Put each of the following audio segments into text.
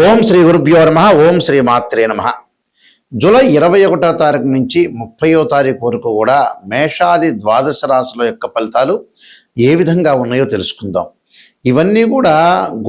ఓం శ్రీ గురుభ్యో నమః. ఓం శ్రీ మాత్రే నమః. జూలై 21వ తారీఖు నుంచి 30వ తారీఖు వరకు కూడా మేషాది ద్వాదశ రాశుల యొక్క ఫలితాలు ఏ విధంగా ఉన్నాయో తెలుసుకుందాం. ఇవన్నీ కూడా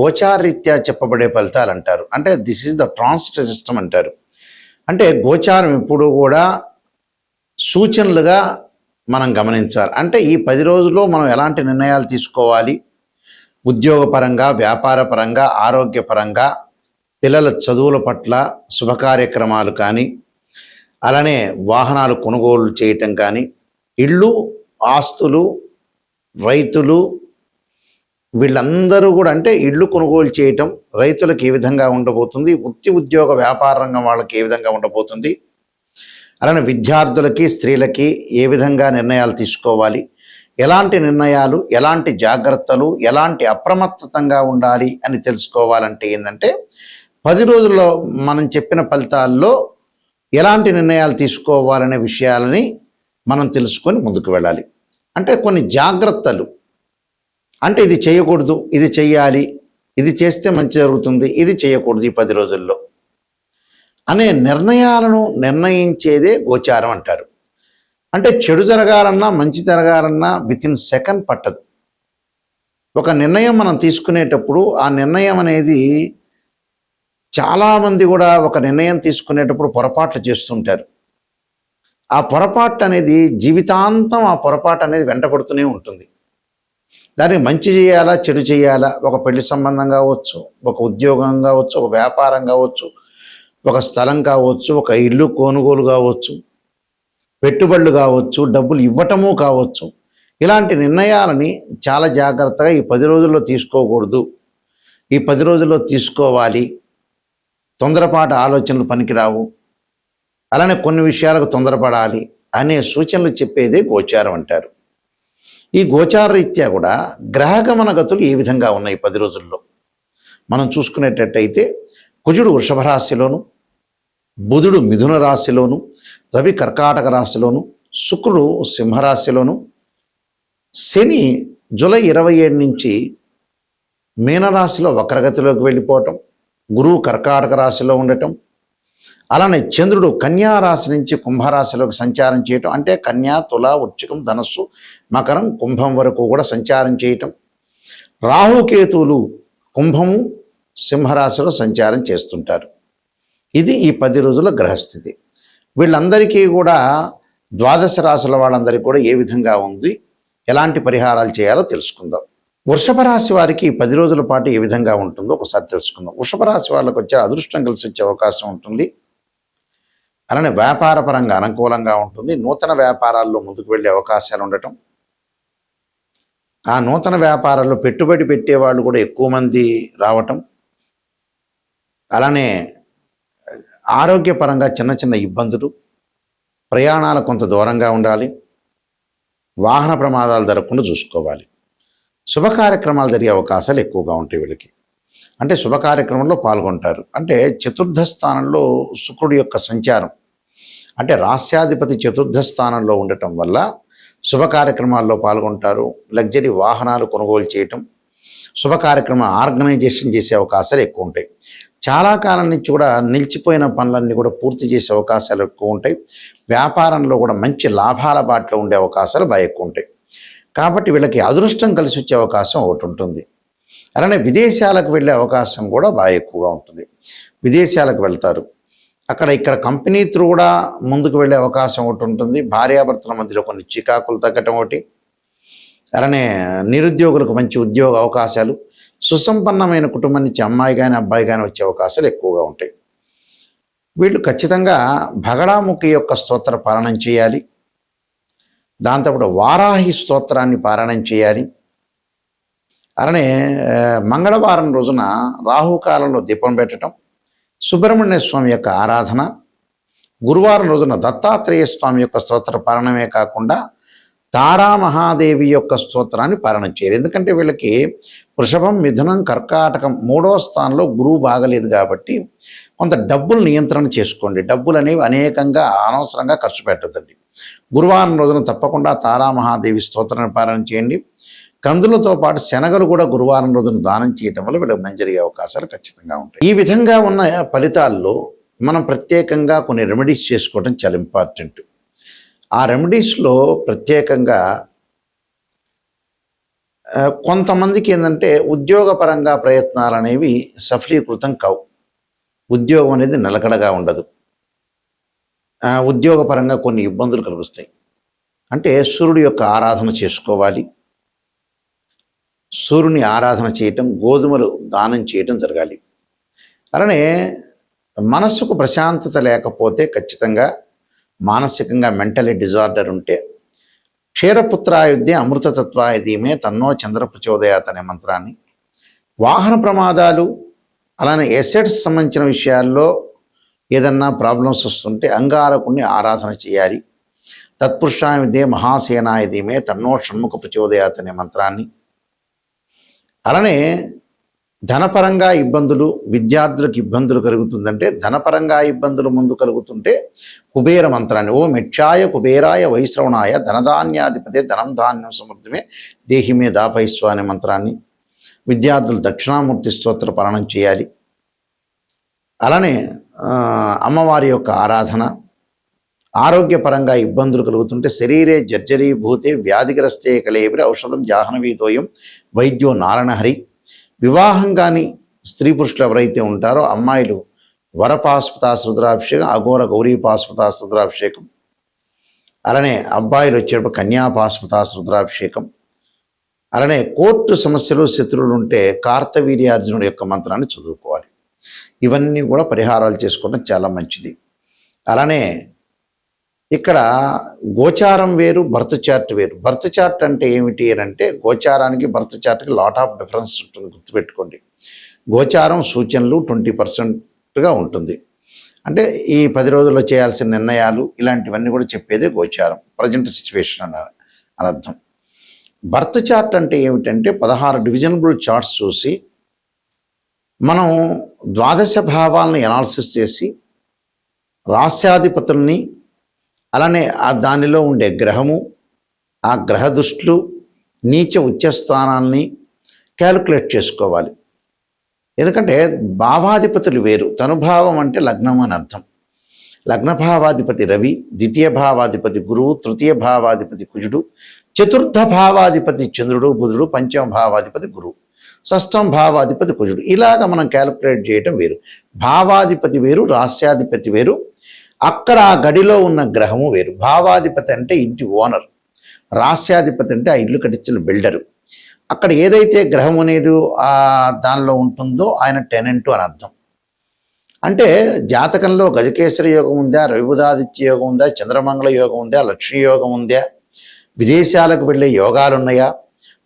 గోచారరీత్యా చెప్పబడే ఫలితాలు అంటారు. అంటే this is the transit system అంటారు. అంటే గోచారం ఎప్పుడు కూడా సూచనలుగా మనం గమనించాలి. అంటే ఈ 10 రోజుల్లో మనం ఎలాంటి నిర్ణయాలు తీసుకోవాలి, ఉద్యోగపరంగా, వ్యాపారపరంగా, ఆరోగ్యపరంగా, పిల్లల చదువుల పట్ల, శుభ కార్యక్రమాలు కానీ, అలానే వాహనాలు కొనుగోలు చేయటం కానీ, ఇళ్ళు, ఆస్తులు, రైతులు వీళ్ళందరూ కూడా అంటే ఇళ్ళు కొనుగోలు చేయటం రైతులకు ఏ విధంగా ఉండబోతుంది, వృత్తి ఉద్యోగ వ్యాపార రంగం వాళ్ళకి ఏ విధంగా ఉండబోతుంది, అలానే విద్యార్థులకి, స్త్రీలకి ఏ విధంగా నిర్ణయాలు తీసుకోవాలి, ఎలాంటి నిర్ణయాలు, ఎలాంటి జాగ్రత్తలు, ఎలాంటి అప్రమత్తతంగా ఉండాలి అని తెలుసుకోవాలంటే ఏంటంటే 10 రోజుల్లో మనం చెప్పిన ఫలితాల్లో ఎలాంటి నిర్ణయాలు తీసుకోవాలనే విషయాలని మనం తెలుసుకొని ముందుకు వెళ్ళాలి. అంటే కొన్ని జాగ్రత్తలు, అంటే ఇది చేయకూడదు, ఇది చెయ్యాలి, ఇది చేస్తే మంచి జరుగుతుంది, ఇది చేయకూడదు ఈ 10 రోజుల్లో అనే నిర్ణయాలను నిర్ణయించేదే గోచారం అంటారు. అంటే చెడు జరగాలన్నా, మంచి జరగాలన్నా వితిన్ సెకండ్ పట్టదు. ఒక నిర్ణయం మనం తీసుకునేటప్పుడు ఆ నిర్ణయం అనేది చాలామంది కూడా ఒక నిర్ణయం తీసుకునేటప్పుడు పొరపాట్లు చేస్తుంటారు. ఆ పొరపాటు అనేది జీవితాంతం ఆ పొరపాటు అనేది వెంటపడుతూనే ఉంటుంది. దానికి మంచి చేయాలా, చెడు చేయాలా, ఒక పెళ్లి సంబంధం కావచ్చు, ఒక ఉద్యోగం కావచ్చు, ఒక వ్యాపారం కావచ్చు, ఒక స్థలం కావచ్చు, ఒక ఇల్లు కొనుగోలు కావచ్చు, పెట్టుబడులు కావచ్చు, డబ్బులు ఇవ్వటము కావచ్చు. ఇలాంటి నిర్ణయాలని చాలా జాగ్రత్తగా ఈ 10 రోజుల్లో తీసుకోకూడదు, ఈ 10 రోజుల్లో తీసుకోవాలి. తొందరపాటు ఆలోచనలు పనికిరావు, అలానే కొన్ని విషయాలకు తొందరపడాలి అనే సూచనలు చెప్పేదే గోచారం అంటారు. ఈ గోచార రీత్యా కూడా గ్రహగమన గతులు ఏ విధంగా ఉన్నాయి 10 రోజుల్లో మనం చూసుకునేటట్టయితే కుజుడు వృషభ రాశిలోను, బుధుడు మిథున రాశిలోను, రవి కర్కాటక రాశిలోను, శుక్రుడు సింహరాశిలోను, శని జూలై 27 నుంచి మీనరాశిలో వక్రగతిలోకి వెళ్ళిపోవటం, గురువు కర్కాటక రాశిలో ఉండటం, అలానే చంద్రుడు కన్యా రాశి నుంచి కుంభరాశిలోకి సంచారం చేయటం, అంటే కన్యా, తుల, వృశ్చికం, ధనస్సు, మకరం, కుంభం వరకు కూడా సంచారం చేయటం, రాహుకేతువులు కుంభము, సింహరాశిలో సంచారం చేస్తుంటారు. ఇది ఈ 10 రోజుల గ్రహస్థితి. వీళ్ళందరికీ కూడా ద్వాదశ రాశుల వాళ్ళందరికీ కూడా ఏ విధంగా ఉంది, ఎలాంటి పరిహారాలు చేయాలో తెలుసుకుందాం. వృషభ రాశి వారికి 10 రోజుల పాటు ఏ విధంగా ఉంటుందో ఒకసారి తెలుసుకుందాం. వృషభ రాశి వాళ్ళకు వచ్చే అదృష్టం కలిసి వచ్చే అవకాశం ఉంటుంది. అలానే వ్యాపారపరంగా అనుకూలంగా ఉంటుంది. నూతన వ్యాపారాల్లో ముందుకు వెళ్ళే అవకాశాలు ఉండటం, ఆ నూతన వ్యాపారాల్లో పెట్టుబడి పెట్టేవాళ్ళు కూడా ఎక్కువ మంది రావటం, అలానే ఆరోగ్యపరంగా చిన్న చిన్న ఇబ్బందులు, ప్రయాణాలు కొంత దూరంగా ఉండాలి, వాహన ప్రమాదాలు జరగకుండా చూసుకోవాలి. శుభ కార్యక్రమాలు జరిగే అవకాశాలు ఎక్కువగా ఉంటాయి వీళ్ళకి. అంటే శుభ కార్యక్రమంలో పాల్గొంటారు. అంటే చతుర్థ స్థానంలో శుక్రుడి యొక్క సంచారం, అంటే రాస్యాధిపతి చతుర్థ స్థానంలో ఉండటం వల్ల శుభ కార్యక్రమాల్లో పాల్గొంటారు. లగ్జరీ వాహనాలు కొనుగోలు చేయటం, శుభ కార్యక్రమం ఆర్గనైజేషన్ చేసే అవకాశాలు ఎక్కువ ఉంటాయి. చాలా కాలం నుంచి కూడా నిలిచిపోయిన పనులన్నీ కూడా పూర్తి చేసే అవకాశాలు ఎక్కువ ఉంటాయి. వ్యాపారంలో కూడా మంచి లాభాల బాటలో ఉండే అవకాశాలు బాగా ఎక్కువ ఉంటాయి. కాబట్టి వీళ్ళకి అదృష్టం కలిసి వచ్చే అవకాశం ఒకటి ఉంటుంది. అలానే విదేశాలకు వెళ్ళే అవకాశం కూడా బాగా ఎక్కువగా ఉంటుంది. విదేశాలకు వెళ్తారు, ఇక్కడ కంపెనీ త్రూ కూడా ముందుకు వెళ్ళే అవకాశం ఒకటి ఉంటుంది. భార్యాభర్తల మధ్యలో కొన్ని చికాకులు తగ్గటం ఒకటి, అలానే నిరుద్యోగులకు మంచి ఉద్యోగ అవకాశాలు, సుసంపన్నమైన కుటుంబం నుంచి అమ్మాయి కానీ అబ్బాయి కానీ వచ్చే అవకాశాలు ఎక్కువగా ఉంటాయి. వీళ్ళు ఖచ్చితంగా భగడాముఖి యొక్క స్తోత్ర పారాయణం చేయాలి. దాంతోపాటు వారాహి స్తోత్రాన్ని పారాయణం చేయాలి. అలానే మంగళవారం రోజున రాహుకాలంలో దీపం పెట్టడం, సుబ్రహ్మణ్య స్వామి యొక్క ఆరాధన, గురువారం రోజున దత్తాత్రేయ స్వామి యొక్క స్తోత్ర పారాయణమే కాకుండా తారామహాదేవి యొక్క స్తోత్రాన్ని పారాయణం చేయాలి. ఎందుకంటే వీళ్ళకి వృషభం, మిథునం, కర్కాటకం 3వ స్థానంలో గురువు బాగలేదు కాబట్టి కొంత డబ్బులు నియంత్రణ చేసుకోండి. డబ్బులు అనేవి అనేకంగా అనవసరంగా ఖర్చు పెట్టద్దండి. గురువారం రోజున తప్పకుండా తారామహాదేవి స్తోత్రాన్ని పారాయణ చేయండి. కందులతో పాటు శనగలు కూడా గురువారం రోజున దానం చేయటం వల్ల వీళ్ళకి మంచి జరిగే అవకాశాలు ఖచ్చితంగా ఉంటాయి. ఈ విధంగా ఉన్న ఫలితాల్లో మనం ప్రత్యేకంగా కొన్ని రెమెడీస్ చేసుకోవడం చాలా ఇంపార్టెంట్. ఆ రెమెడీస్లో ప్రత్యేకంగా కొంతమందికి ఏంటంటే ఉద్యోగపరంగా ప్రయత్నాలు అనేవి సఫలీకృతం కావు. ఉద్యోగం అనేది నిలకడగా ఉండదు. ఉద్యోగపరంగా కొన్ని ఇబ్బందులు కలుగుతాయి. అంటే సూర్యుడి యొక్క ఆరాధన చేసుకోవాలి. సూర్యుని ఆరాధన చేయటం, గోధుమలు దానం చేయటం జరగాలి. అలానే మనసుకు ప్రశాంతత లేకపోతే ఖచ్చితంగా మానసికంగా మెంటలీ డిజార్డర్ ఉంటే క్షీరపుత్రాయుధ్య అమృతతత్వాయుధీమే తన్నో చంద్ర ప్రచోదయాత్ అనే మంత్రాన్ని, వాహన ప్రమాదాలు అలానే ఎసెట్స్ సంబంధించిన విషయాల్లో ఏదన్నా ప్రాబ్లమ్స్ వస్తుంటే అంగారకుడిని ఆరాధన చేయాలి. తత్పురుషాయుధే మహాసేనాయుధీమే తన్నో షణ్ముఖ ప్రచోదయాత్ అనే మంత్రాన్ని, అలానే ధనపరంగా ఇబ్బందులు, విద్యార్థులకు ఇబ్బందులు కలుగుతుందంటే ధనపరంగా ఇబ్బందులు ముందు కలుగుతుంటే కుబేర మంత్రాన్ని, ఓ మెక్షాయ కుబేరాయ వైశ్రవణాయ ధనధాన్యాధిపతే ధనం ధాన్యం సమృద్ధమే దేహిమే దాపైస్వ అనే మంత్రాన్ని, విద్యార్థులు దక్షిణామూర్తి స్తోత్ర పాలనం చేయాలి. అలానే అమ్మవారి యొక్క ఆరాధన, ఆరోగ్యపరంగా ఇబ్బందులు కలుగుతుంటే శరీరే జర్జరీభూతే వ్యాధిగ్రస్తే కళేవిరి ఔషధం జాహ్నవీతోయం వైద్యో నారాయణహరి. వివాహం కాని స్త్రీ పురుషులు ఎవరైతే ఉంటారో అమ్మాయిలు వరపాస్పతాస్ రుద్రాభిషేకం, అఘోర గౌరీపాస్పతాస్ రుద్రాభిషేకం, అలానే అబ్బాయిలు వచ్చేటప్పుడు కన్యాపాస్పతాస్ రుద్రాభిషేకం, అలానే కోర్టు సమస్యలు శత్రువులు ఉంటే కార్తవీర్యార్జునుడి యొక్క మంత్రాన్ని చదువుకోవాలి. ఇవన్నీ కూడా పరిహారాలు చేసుకోవడం చాలా మంచిది. అలానే ఇక్కడ గోచారం వేరు, బర్త్ చార్ట్ వేరు. బర్త్ చార్ట్ అంటే ఏమిటి అని అంటే గోచారానికి బర్త్ చార్ట్కి లాట్ ఆఫ్ డిఫరెన్స్ ఉంటుంది, గుర్తుపెట్టుకోండి. గోచారం సూచనలు 20% ఉంటుంది. అంటే ఈ 10 రోజుల్లో చేయాల్సిన నిర్ణయాలు ఇలాంటివన్నీ కూడా చెప్పేదే గోచారం, ప్రజెంట్ సిచ్యువేషన్ అని అర్థం. బర్త్ చార్ట్ అంటే ఏమిటంటే 16 డివిజనబుల్ చార్ట్స్ చూసి మనం ద్వాదశ భావాలను ఎనాలిసిస్ చేసి రాస్యాధిపతుల్ని, అలానే దానిలో ఉండే గ్రహము, ఆ గ్రహ దృష్టులు, నీచ ఉచ్చస్థానాల్ని క్యాలిక్యులేట్ చేసుకోవాలి. ఎందుకంటే భావాధిపతులు వేరు. తనుభావం అంటే లగ్నం అని అర్థం. లగ్నభావాధిపతి రవి, ద్వితీయ భావాధిపతి గురువు, తృతీయ భావాధిపతి కుజుడు, చతుర్థ భావాధిపతి చంద్రుడు బుధుడు, పంచమ భావాధిపతి గురువు, షష్టం భావాధిపతి కుజుడు. ఇలాగ మనం క్యాలిక్యులేట్ చేయటం వేరు. భావాధిపతి వేరు, రాస్యాధిపతి వేరు, అక్కడ ఆ గడిలో ఉన్న గ్రహము వేరు. భావాధిపతి అంటే ఇంటి ఓనర్, రాస్యాధిపతి అంటే ఆ ఇల్లు కట్టించిన బిల్డరు. అక్కడ ఏదైతే గ్రహం అనేది దానిలో ఉంటుందో ఆయన టెనెంటు అని అర్థం. అంటే జాతకంలో గజకేశ్వరి యోగం ఉందా, రవిబుధాదిత్య యోగం ఉందా, చంద్రమంగళ యోగం ఉందా, లక్ష్మీ యోగం ఉందా, విదేశాలకు వెళ్ళే యోగాలు ఉన్నాయా,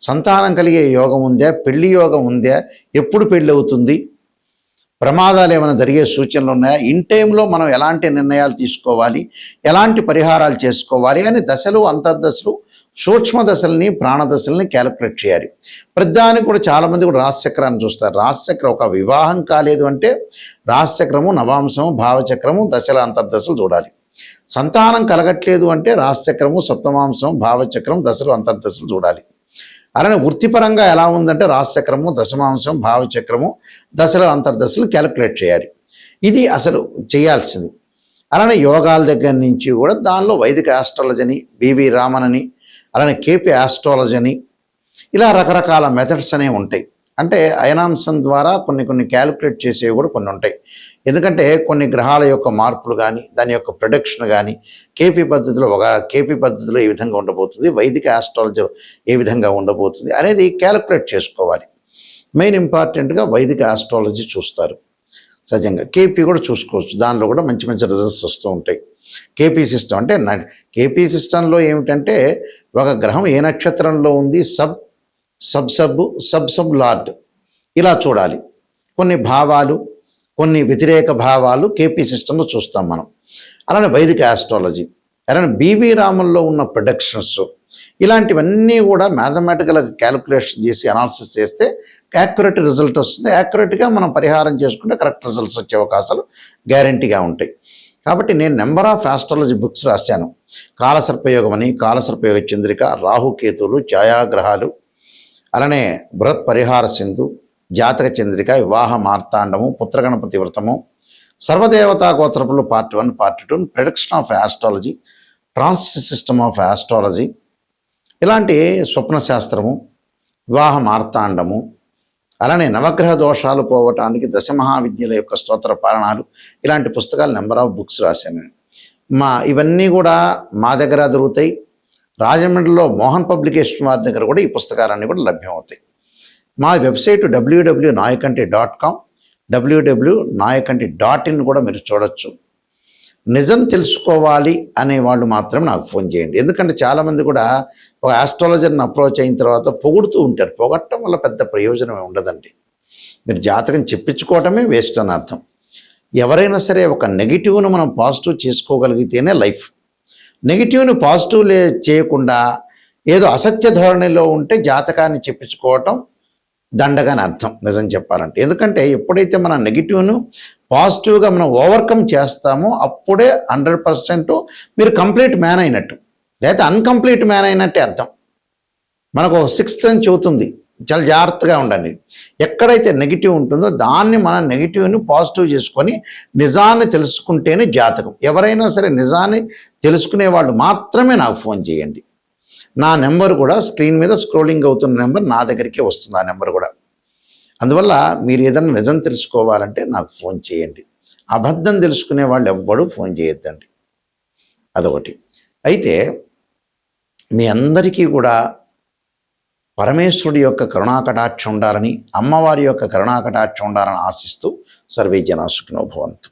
సంతానం కలిగే యోగం ఉందా, పెళ్లి యోగం ఉందా, ఎప్పుడు పెళ్ళి అవుతుంది, ప్రమాదాలు ఏమైనా జరిగే సూచనలు ఉన్నాయా, ఇన్ టైంలో మనం ఎలాంటి నిర్ణయాలు తీసుకోవాలి, ఎలాంటి పరిహారాలు చేసుకోవాలి అని దశలు, అంతర్దశలు, సూక్ష్మ దశల్ని, ప్రాణదశల్ని క్యాలిక్యులేట్ చేయాలి. ప్రతిదానికి కూడా చాలామంది కూడా రాశిచక్రాన్ని చూస్తారు. రాశిచక్రం ఒక వివాహం కాలేదు అంటే రాశిచక్రము, నవాంశము, భావచక్రము, దశల అంతర్దశలు చూడాలి. సంతానం కలగట్లేదు అంటే రాశిచక్రము, సప్తమాంశం, భావచక్రం, దశలు అంతర్దశలు చూడాలి. అలానే వృత్తిపరంగా ఎలా ఉందంటే రాశిచక్రము, దశమాంశం, భావచక్రము, దశల అంతర్దశలు క్యాలిక్యులేట్ చేయాలి. ఇది అసలు చేయాల్సింది. అలానే యోగాల దగ్గర నుంచి కూడా దానిలో వైదిక ఆస్ట్రాలజీ అని, బివి రామన్ అని, అలానే కేపీ ఆస్ట్రాలజీ అని, ఇలా రకరకాల మెథడ్స్ అనేవి ఉంటాయి. అంటే అయనాంశం ద్వారా కొన్ని క్యాలిక్యులేట్ చేసేవి కూడా కొన్ని ఉంటాయి. ఎందుకంటే కొన్ని గ్రహాల యొక్క మార్పులు కానీ, దాని యొక్క ప్రొడక్షన్ కానీ కేపీ పద్ధతిలో ఏ విధంగా ఉండబోతుంది, వైదిక ఆస్ట్రాలజీ ఏ విధంగా ఉండబోతుంది అనేది క్యాలిక్యులేట్ చేసుకోవాలి. మెయిన్ ఇంపార్టెంట్గా వైదిక ఆస్ట్రాలజీ చూస్తారు. సహజంగా కేపీ కూడా చూసుకోవచ్చు, దానిలో కూడా మంచి రిజల్ట్స్ వస్తూ ఉంటాయి. కేపీ సిస్టమ్ అంటే కేపీ సిస్టంలో ఏమిటంటే ఒక గ్రహం ఏ నక్షత్రంలో ఉంది, సబ్ లార్డ్ ఇలా చూడాలి. కొన్ని భావాలు, కొన్ని వ్యతిరేక భావాలు కేపీ సిస్టంలో చూస్తాం మనం. అలానే వైదిక ఆస్ట్రాలజీ, అలానే బివి రామన్లో ఉన్న ప్రొడక్షన్స్, ఇలాంటివన్నీ కూడా మ్యాథమెటికల్గా క్యాలిక్యులేషన్ చేసి అనాలిసిస్ చేస్తే యాక్యురేట్ రిజల్ట్ వస్తుంది. యాక్యురేట్గా మనం పరిహారం చేసుకుంటే కరెక్ట్ రిజల్ట్స్ వచ్చే అవకాశాలు గ్యారంటీగా ఉంటాయి. కాబట్టి నేను నెంబర్ ఆఫ్ ఆస్ట్రాలజీ బుక్స్ రాశాను. కాలసర్పయోగం అని, కాలసర్పయోగ చంద్రిక, రాహుకేతువులు, ఛాయాగ్రహాలు, అలానే బృహత్ పరిహార సింధు, జాతక చంద్రిక, వివాహ మార్తాండము, పుత్రగణపతి వ్రతము, సర్వదేవతా గోత్రపులు part 1, part 2, prediction of astrology, transit system of astrology, ఇలాంటి స్వప్న శాస్త్రము, వివాహ మార్తాండము, అలానే నవగ్రహ దోషాలు పోవటానికి దశమహావిద్యల యొక్క స్తోత్ర పారణాలు, ఇలాంటి పుస్తకాలు నెంబర్ ఆఫ్ బుక్స్ రాశాను. ఇవన్నీ కూడా మా దగ్గర దొరుకుతాయి. రాజమండ్రిలో మోహన్ పబ్లికేషన్ వారి దగ్గర కూడా ఈ పుస్తకాలన్నీ కూడా లభ్యమవుతాయి. మా వెబ్సైట్ www.nayakanti.com, www.nayakanti.in కూడా మీరు చూడొచ్చు. నిజం తెలుసుకోవాలి అనేవాళ్ళు మాత్రం నాకు ఫోన్ చేయండి. ఎందుకంటే చాలామంది కూడా ఒక ఆస్ట్రాలజర్ని అప్రోచ్ అయిన తర్వాత పొగుడుతూ ఉంటారు. పొగట్టడం వల్ల పెద్ద ప్రయోజనం ఉండదండి. మీరు జాతకం చెప్పించుకోవటమే వేస్ట్ అని అర్థం. ఎవరైనా సరే ఒక నెగిటివ్ను మనం పాజిటివ్ చేసుకోగలిగితేనే లైఫ్. నెగిటివ్ని పాజిటివ్ చేయకుండా ఏదో అసత్య ధోరణిలో ఉంటే జాతకాన్ని చెప్పించుకోవటం దండగాని అర్థం నిజం చెప్పాలంటే. ఎందుకంటే ఎప్పుడైతే మన నెగిటివ్ను పాజిటివ్గా మనం ఓవర్కమ్ చేస్తామో అప్పుడే 100% మీరు కంప్లీట్ మ్యాన్ అయినట్టు, లేకపోతే అన్కంప్లీట్ మ్యాన్ అయినట్టే అర్థం. మనకు 6th అని చెబుతుంది, చాలా జాగ్రత్తగా ఉండండి. ఎక్కడైతే నెగిటివ్ ఉంటుందో దాన్ని మన నెగిటివ్ని పాజిటివ్ చేసుకొని నిజాన్ని తెలుసుకుంటేనే జాతకం. ఎవరైనా సరే నిజాన్ని తెలుసుకునే వాళ్ళు మాత్రమే నాకు ఫోన్ చేయండి. నా నెంబర్ కూడా స్క్రీన్ మీద స్క్రోలింగ్ అవుతున్న నెంబర్ నా దగ్గరికే వస్తుంది. ఆ నెంబర్ కూడా. అందువల్ల మీరు ఏదైనా నిజం తెలుసుకోవాలంటే నాకు ఫోన్ చేయండి. అబద్ధం తెలుసుకునే వాళ్ళు ఎవ్వడూ ఫోన్ చేయొద్దండి. అదొకటి. అయితే మీ అందరికీ కూడా పరమేశ్వరుడి యొక్క కరుణాకటాక్షం ఉండాలని, అమ్మవారి యొక్క కరుణాకటాక్షం ఉండాలని ఆశిస్తూ సర్వే జనా సుఖినో భవంతు.